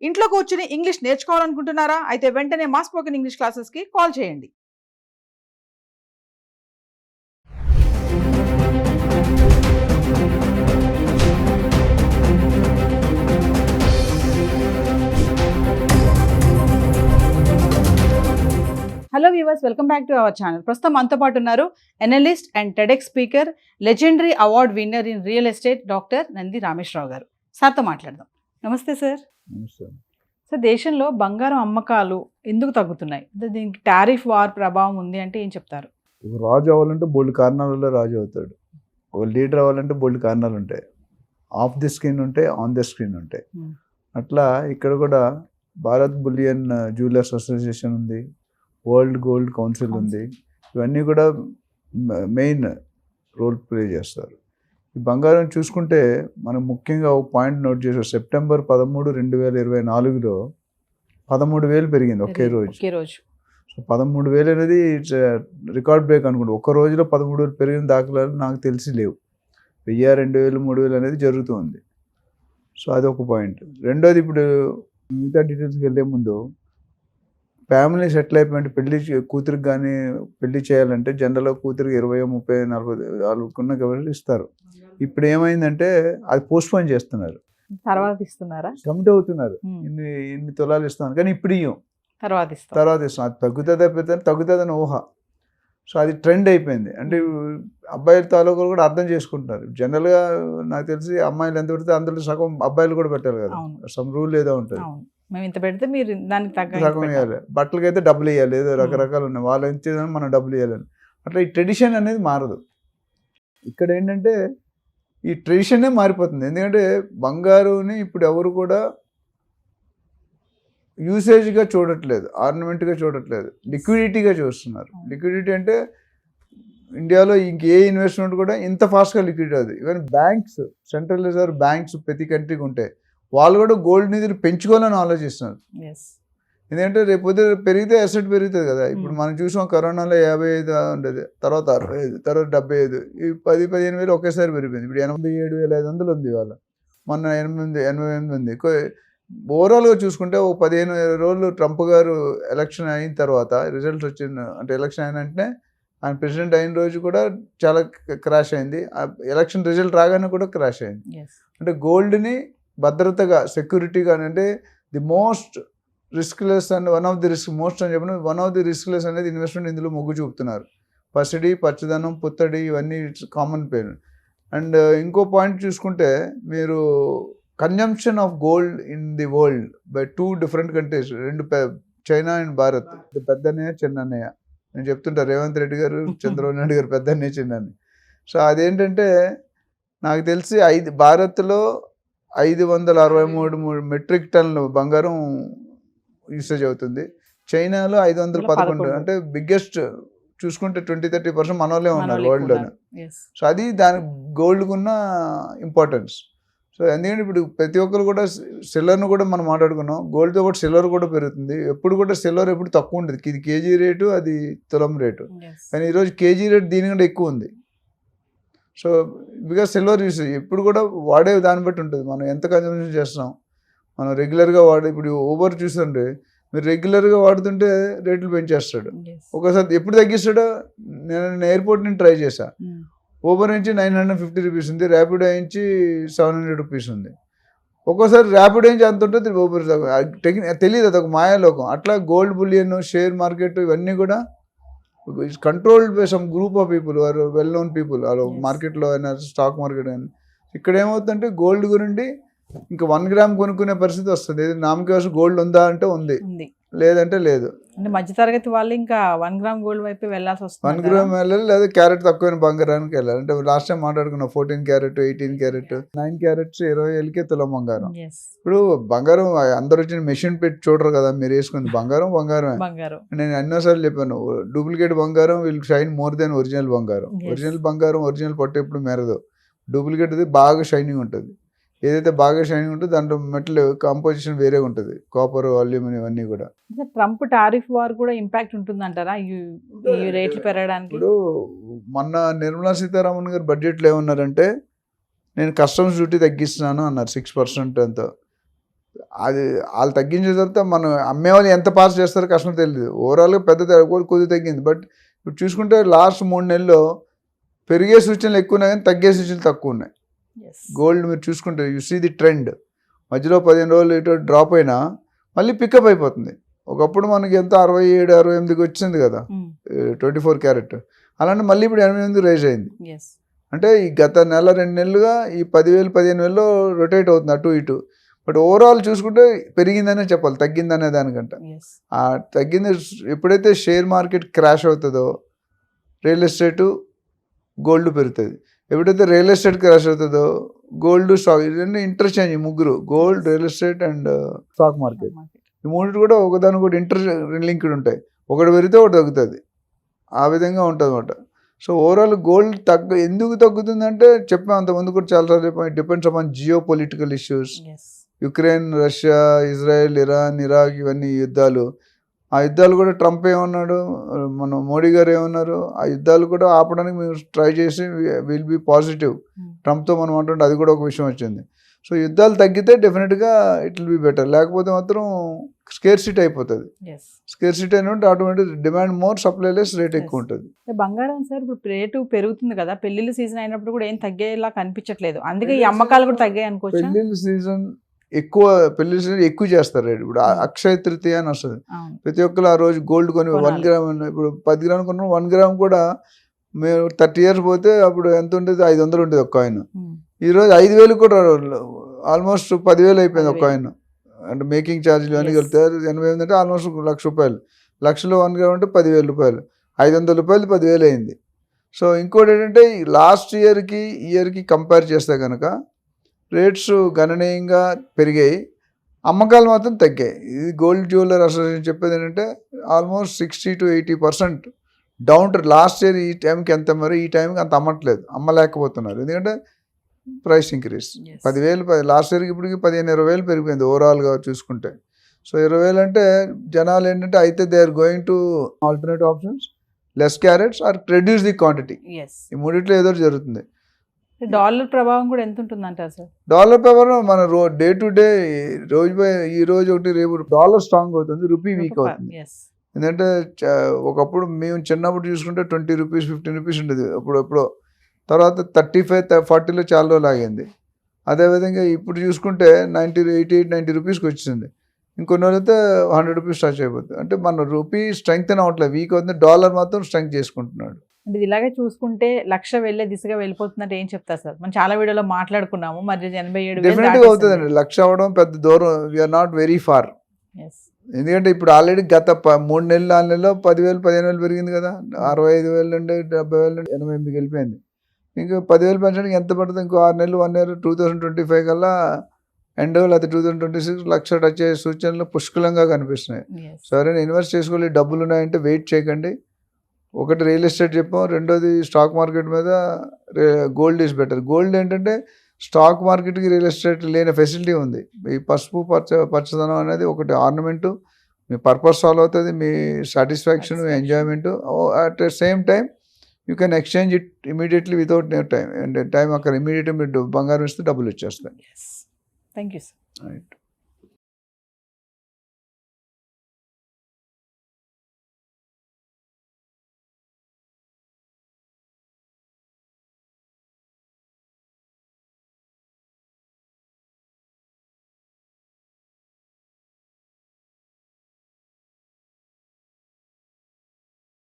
ఇంట్లో కూర్చుని ఇంగ్లీష్ నేర్చుకోవాలనుకుంటున్నారా? అయితే వెంటనే మా స్పోకెన్ ఇంగ్లీష్ క్లాసెస్కి కాల్ చేయండి. Hello viewers, welcome back to our channel. ప్రస్తుతం మనతో పాటు ఉన్నారు analyst and TEDx speaker, legendary award winner in real estate doctor Nandi Rameshwar Rao గారు. సార్తో మాట్లాడదాం. నమస్తే సార్. సార్, దేశంలో బంగారం అమ్మకాలు ఎందుకు తగ్గుతున్నాయి? దీనికి టారిఫ్ వార్ ప్రభావం ఉంది అంటే ఏం చెప్తారు? రాజు అవ్వాలంటే బోల్డ్ కారణాలలో రాజు అవుతాడు. ఒక లీడర్ అవ్వాలంటే బోల్డ్ కారణాలు ఉంటాయి. ఆఫ్ ది స్క్రీన్ ఉంటాయి, ఆన్ ది స్క్రీన్ ఉంటాయి. అట్లా ఇక్కడ కూడా భారత్ బులియన్ జ్యువెలర్స్ అసోసియేషన్ ఉంది, వరల్డ్ గోల్డ్ కౌన్సిల్ ఉంది. ఇవన్నీ కూడా మెయిన్ రోల్ ప్లే చేస్తారు. ఈ బంగారం చూసుకుంటే మనం ముఖ్యంగా ఒక పాయింట్ నోట్ చేసాం. సెప్టెంబర్ 13, 2024లో 13,000 పెరిగింది ఒకే రోజు. సో 13,000 అనేది రికార్డ్ బ్రేక్ అనుకుంటా. ఒక్క రోజులో 13,000 పెరిగిన దాఖలాలు నాకు తెలిసి లేవు. 1000, 2,000, 3,000 అనేది జరుగుతుంది. సో అది ఒక పాయింట్. రెండోది, ఇప్పుడు మిగతా డీటెయిల్స్కి వెళ్ళే ముందు, ఫ్యామిలీ సెటిల్ అయిపోయింటే కూతురికి కానీ పెళ్లి చేయాలంటే జనరల్గా కూతురికి 20, 30, 40 వాళ్ళకున్న కాబట్టి ఇస్తారు. ఇప్పుడు ఏమైందంటే అది పోస్ట్పోన్ చేస్తున్నారు, తర్వాత ఇస్తున్నారా, కమిట్ అవుతున్నారు. ఇన్ని తులాలు ఇస్తాను కానీ ఇప్పుడు ఇవ్వం, తర్వాత ఇస్తాం. అది తగ్గుతుందని ఊహ. సో అది ట్రెండ్ అయిపోయింది. అంటే అబ్బాయిల తాలూకులు కూడా అర్థం చేసుకుంటున్నారు. జనరల్గా నాకు తెలిసి అమ్మాయిలు ఎంత పెడితే అందులో సగం అబ్బాయిలు కూడా పెట్టాలి కదా, సమ్ రూల్ ఏదో ఉంటుంది. మేము ఇంత పెడితే మీరు దానికి తగ్గ సగం ఇవ్వాలి. బట్టలకైతే డబ్బులు ఇవ్వాలి, ఏదో రకరకాలు ఉన్నాయి. వాళ్ళు ఎంత చేయాలని మనం డబ్బులు ఇవ్వాలని. అట్లా ఈ ట్రెడిషన్ అనేది మారదు. ఇక్కడ ఏంటంటే ఈ ట్రెడిషనే మారిపోతుంది. ఎందుకంటే బంగారుని ఇప్పుడు ఎవరు కూడా యూసేజ్గా చూడట్లేదు, ఆర్నమెంట్గా చూడట్లేదు, లిక్విడిటీగా చూస్తున్నారు. లిక్విడిటీ అంటే ఇండియాలో ఇంకే ఇన్వెస్ట్మెంట్ కూడా ఇంత ఫాస్ట్గా లిక్విడిటీ అవుతుంది. Even banks, central reserve banks ప్రతి కంట్రీకి ఉంటాయి. వాళ్ళు కూడా గోల్డ్ నిధులు పెంచుకోవాలని ఆలోచిస్తున్నారు. ఎందుకంటే రేపు పొద్దున పెరిగితే అసెట్ పెరుగుతుంది కదా. ఇప్పుడు మనం చూసాం, కరోనాలో 55 ఉండేది, తర్వాత 65, తర్వాత 75, ఈ 10-15 వేలు ఒకేసారి పెరిగిపోయింది. ఇప్పుడు 87,500 ఉంది ఇవాళ. మొన్న 88 ఉంది. ఓవరాల్గా చూసుకుంటే ఒక 15 రోజులు ట్రంప్ గారు ఎలక్షన్ అయిన తర్వాత రిజల్ట్స్ వచ్చింది. అంటే ఎలక్షన్ అయిన వెంటనే ఆయన ప్రెసిడెంట్ అయిన రోజు కూడా చాలా క్రాష్ అయింది. ఎలక్షన్ రిజల్ట్ రాగానే కూడా క్రాష్ అయింది. అంటే గోల్డ్ని భద్రతగా, సెక్యూరిటీగా, అంటే the most riskless and one of the risk most అని చెప్పిన వన్ ఆఫ్ ది రిస్క్లెస్ అనేది ఇన్వెస్ట్మెంట్ ఇందులో మొగ్గు చూపుతున్నారు. పసిడి, పచ్చదనం, పుత్తడి ఇవన్నీ కామన్ పేరు. అండ్ ఇంకో పాయింట్ చూసుకుంటే, మీరు consumption of gold in the world by 2 different countries, China and Bharat. పెద్దన్నయ్య, చిన్నన్నయ్య నేను చెప్తుంటా. రేవంత్ రెడ్డి గారు, చంద్రబాబు నాయుడు గారు పెద్దన్నయ్య, చిన్నన్నయ్య. సో అదేంటంటే నాకు తెలిసి భారత్లో 563 మెట్రిక్ టన్నులు బంగారం యూసేజ్ అవుతుంది. చైనాలో 511. అంటే బిగ్గెస్ట్ చూసుకుంటే 20-30% మన వాళ్ళే ఉన్నారు వరల్డ్లోనే. సో అది దాని గోల్డ్కున్న ఇంపార్టెన్స్. సో ఎందుకంటే ఇప్పుడు ప్రతి ఒక్కరు కూడా సిల్వర్ను కూడా మనం మాట్లాడుకున్నాం, గోల్డ్తో కూడా సిల్వర్ కూడా పెరుగుతుంది. ఎప్పుడు కూడా సిల్వర్ ఎప్పుడు తక్కువ ఉంటుంది. ఇది కేజీ రేటు, అది తులం రేటు. కానీ ఈరోజు కేజీ రేటు దీనికంటే ఎక్కువ ఉంది. సో బికాజ్ సిల్వర్ యూసేజ్ ఎప్పుడు కూడా వాడే దాన్ని బట్టి ఉంటుంది. మనం ఎంత కన్జంప్షన్ చేస్తున్నాం, మనం రెగ్యులర్గా ఇప్పుడు ఊబర్ చూస్తుంటే మీరు రెగ్యులర్గా వాడుతుంటే రేట్లు పెంచేస్తాడు. ఒకసారి ఎప్పుడు తగ్గిస్తాడో, నేను ఎయిర్పోర్ట్ నుంచి ట్రై చేశా. ఊబర్ నుంచి 950 రూపీస్ ఉంది, ర్యాపిడో నుంచి 700 రూపీస్ ఉంది. ఒక్కోసారి ర్యాపిడో నుంచి అంత ఉంటుంది, ఊబర్ తెలియదు, అదొక మాయాలోకం. అట్లా గోల్డ్ బులియన్, షేర్ మార్కెట్ ఇవన్నీ కూడా controlled by some group of people, or well known people. వాళ్ళు మార్కెట్లో అయినా, స్టాక్ మార్కెట్ అయినా. ఇక్కడ ఏమవుతుందంటే గోల్డ్ గురించి ఇంకా 1 గ్రామ్ కొనుక్కునే పరిస్థితి వస్తుంది. నామకేసం గోల్డ్ ఉందా అంటే ఉంది, లేదంటే లేదు. అంటే మధ్యతరగతి వాళ్ళు ఇంకా 1 గ్రామ్ గోల్డ్ వైపు వెళ్ళాల్సి వస్తుంది. 1 గ్రామ్ వెళ్ళాలి, లేదా క్యారెట్ తక్కువైన బంగారానికి వెళ్ళాలి. అంటే లాస్ట్ టైం మాట్లాడుకున్నాం 14 క్యారెట్, 18 క్యారెట్, 9 క్యారెట్స్ 20,000కే తులం బంగారం. ఇప్పుడు బంగారం అందరూ వచ్చిన మెషిన్ పెట్టి చూడరు కదా, మీరు వేసుకుని బంగారమే. నేను ఎన్నోసార్లు చెప్పాను, డూప్లికేట్ బంగారం will shine more than original బంగారం. ఒరిజినల్ పట్టు ఎప్పుడు మెరదు. డూప్లికేట్ బాగా షైనింగ్ ఉంటుంది. ఏదైతే బాగా షైనింగ్ ఉంటుందో దాంట్లో మెటల్ కాంపోజిషన్ వేరే ఉంటుంది, కాపర్, అల్యూమినియం ఇవన్నీ కూడా. ట్రంప్ టారిఫ్ వార్ కూడా ఇంపాక్ట్ ఉంటుందంటారా ఈ రేట్లు పెరగడానికి? ఇప్పుడు మొన్న నిర్మలా సీతారామన్ గారు బడ్జెట్లో ఏమన్నారంటే, నేను కస్టమ్స్ డ్యూటీ తగ్గిస్తున్నాను అన్నారు 6% ఎంతో. అది వాళ్ళు తగ్గించిన తర్వాత మనం అమ్మే వాళ్ళు ఎంత పాస్ చేస్తారో కష్టం తెలియదు. ఓవరాల్గా కొద్దిగా తగ్గింది. బట్ ఇప్పుడు చూసుకుంటే లాస్ట్ 3 నెలల్లో పెరిగే సూచనలు ఎక్కువ ఉన్నాయి కానీ తగ్గే సూచనలు తక్కువ ఉన్నాయి. గోల్డ్ మీరు చూసుకుంటే యు సీ ది ట్రెండ్. మధ్యలో 15 రోజులు ఇటు డ్రాప్ అయినా మళ్ళీ పికప్ అయిపోతుంది. ఒకప్పుడు మనకి ఎంత 67, 68కి వచ్చింది కదా 24 క్యారెట్. అలాంటి మళ్ళీ ఇప్పుడు 88 రైజ్ అయింది. అంటే ఈ గత నెల 2 నెలలుగా ఈ 10,000 15,000లో రొటేట్ అవుతుంది అటు ఇటు. బట్ ఓవరాల్ చూసుకుంటే పెరిగిందనే చెప్పాలి, తగ్గిందనే దానికంటే. ఆ తగ్గింది ఎప్పుడైతే షేర్ మార్కెట్ క్రాష్ అవుతుందో రియల్ ఎస్టేటు గోల్డ్ పెరుగుతుంది. ఎప్పుడైతే రియల్ ఎస్టేట్ క్రాష్ అవుతుందో గోల్డ్ స్టాక్, ఇవన్నీ ఇంటర్చేంజ్. ముగ్గురు gold, real estate and stock market, ఈ మూడింటి కూడా ఒకదాని కూడా లింక్డ్ ఉంటాయి. ఒకటి పెరిగితే ఒకటి తగ్గుతుంది. ఆ విధంగా ఉంటుంది అన్నమాట. సో ఓవరాల్ గోల్డ్ ఎందుకు తగ్గుతుందంటే చెప్పాం అంతకుముందు కూడా చాలాసార్లు చెప్పాం. It depends upon geo political issues. Ukraine, Russia, Israel, Iran, Iraq, ఇవన్నీ యుద్ధాలు. ఆ యుద్ధాలు కూడా ట్రంప్ ఏమన్నాడు, మన మోడీ గారు ఏమన్నారు, ఆ యుద్ధాలు కూడా ఆపడానికి మేము ట్రై చేసి విల్ బీ పాజిటివ్. ట్రంప్తో మనం అంటుంటే అది కూడా ఒక విషయం వచ్చింది. సో యుద్ధాలు తగ్గితే డెఫినెట్గా ఇట్ విల్ బీ బెటర్. లేకపోతే మాత్రం స్కేర్సిటీ అయిపోతుంది. స్కేర్సిటీ అయినట్టు automatic demand more, supply less, rate ఎక్కువ ఉంటుంది. బంగారం సార్ ఇప్పుడు రేటు పెరుగుతుంది కదా, పెళ్లిళ్ళ సీజన్ అయినప్పుడు కూడా ఏం తగ్గేలా కనిపించట్లేదు. అందుకే ఈ అమ్మకాలు కూడా తగ్గాయి అనుకోవచ్చు. పెళ్లిళ్ళ సీజన్ ఎక్కువ చేస్తారు రేటు. ఇప్పుడు అక్షయ తృతీయ అని వస్తుంది. ప్రతి ఒక్కరు ఆ రోజు గోల్డ్ కొని 1 గ్రామ్, ఇప్పుడు 10 గ్రామ్ కొన్నాం, 1 గ్రామ్ కూడా మేము 30 years పోతే అప్పుడు ఎంత ఉండేది, 500 ఉండేది ఒక కాయిన్. ఈరోజు 5,000 కూడా ఆల్మోస్ట్ 10,000 అయిపోయింది ఒక కాయిన్. అంటే మేకింగ్ ఛార్జీలు అన్నీ కలిపితే 88 అంటే ఆల్మోస్ట్ ₹1,00,000. లక్షలో 1 గ్రామ్ అంటే ₹10,000. ₹500 10,000 అయింది. సో ఇంకోటి ఏంటంటే లాస్ట్ ఇయర్కి కంపేర్ చేస్తే కనుక రేట్స్ గణనీయంగా పెరిగాయి, అమ్మకాలు మాత్రం తగ్గాయి. ఇది గోల్డ్ జ్యువెలర్ అసోసియేషన్ చెప్పేది ఏంటంటే almost 60 to 80% down. Last year ఈ టైంకి ఎంత, మరి ఈ టైంకి అంత అమ్మలేకపోతున్నారు. ఎందుకంటే ప్రైస్ ఇంక్రీజ్ 10,000 లాస్ట్ ఇయర్కి ఇప్పటికి 15,000-20,000 పెరిగిపోయింది ఓవరాల్గా చూసుకుంటే. సో 20,000 అంటే జనాలు ఏంటంటే అయితే they are going to alternative options, less carats or reduce the quantity. ఈ మూడిట్లో ఏదో జరుగుతుంది. డాలర్ ప్రభావం కూడా ఎంత ఉంటుంది అంటారు సార్? డాలర్ ప్రభావం మన డే టు డే, ఈ రోజు ఒకటి రేపు డాలర్ స్ట్రాంగ్ అవుతుంది, రూపీ వీక్ అవుతుంది. ఎందుకంటే ఒకప్పుడు మేము చిన్నప్పుడు చూసుకుంటే ₹20, ₹15 ఉండేది. ఎప్పుడో తర్వాత 35-40లో చాలా రోజులు ఆగింది. అదేవిధంగా ఇప్పుడు చూసుకుంటే 88-90 రూపీస్కి వచ్చింది. ఇంకొన్ని రోజులైతే ₹100 టచ్ అయిపోతుంది. అంటే మన రూపీ స్ట్రెంగ్త్ అవ్వట్లేదు, వీక్ అవుతుంది. డాలర్ మాత్రం స్ట్రెంగ్త్ చేసుకుంటున్నాడు. అంటే ఇలాగే చూసుకుంటే 1,00,000 వెళ్ళే దిశగా వెళ్ళిపోతుందంటే ఏం చెప్తారు సార్? మనం చాలా వీడియోలో మాట్లాడుకున్నాము, మరి 87,000 డెఫినెట్గా అవుతుందండి. 1,00,000 అవ్వడం పెద్ద దూరం, వీఆర్ నాట్ వెరీ ఫార్. ఎందుకంటే ఇప్పుడు ఆల్రెడీ గత 3 నెలలు 4 నెలల్లో 10,000 15,000 పెరిగింది కదా. 65,000 నుండి 70,000 నుండి 88కి వెళ్ళిపోయింది. ఇంకా 10,000 పెంచడానికి ఎంత పడుతుంది? ఇంకో 6 నెలలు, 1 year, 2025 కల్లా ఎండ్ లేకపోతే 2026 1,00,000 టచ్ అయ్యే సూచనలు పుష్కలంగా కనిపిస్తున్నాయి. సో ఎవరైనా ఇన్వెస్ట్ చేసుకోవాలి, డబ్బులు ఉన్నాయంటే వెయిట్ చేయకండి. ఒకటి రియల్ ఎస్టేట్ చెప్పాం, రెండోది స్టాక్ మార్కెట్ మీద గోల్డ్ ఈజ్ బెటర్. గోల్డ్ ఏంటంటే స్టాక్ మార్కెట్కి రియల్ ఎస్టేట్ లేని ఫెసిలిటీ ఉంది. ఈ పసుపు పచ్చదనం అనేది ఒకటి ఆర్నమెంటు, మీ పర్పస్ సాల్వ్ అవుతుంది, మీ సాటిస్ఫాక్షన్, మీ enjoyment. At the same time you can exchange it immediately without time. అంటే టైం అక్కడ ఇమీడియట్గా మీరు బంగారం ఇస్తే డబ్బులు వచ్చేస్తాయి. Thank you sir. రైట్.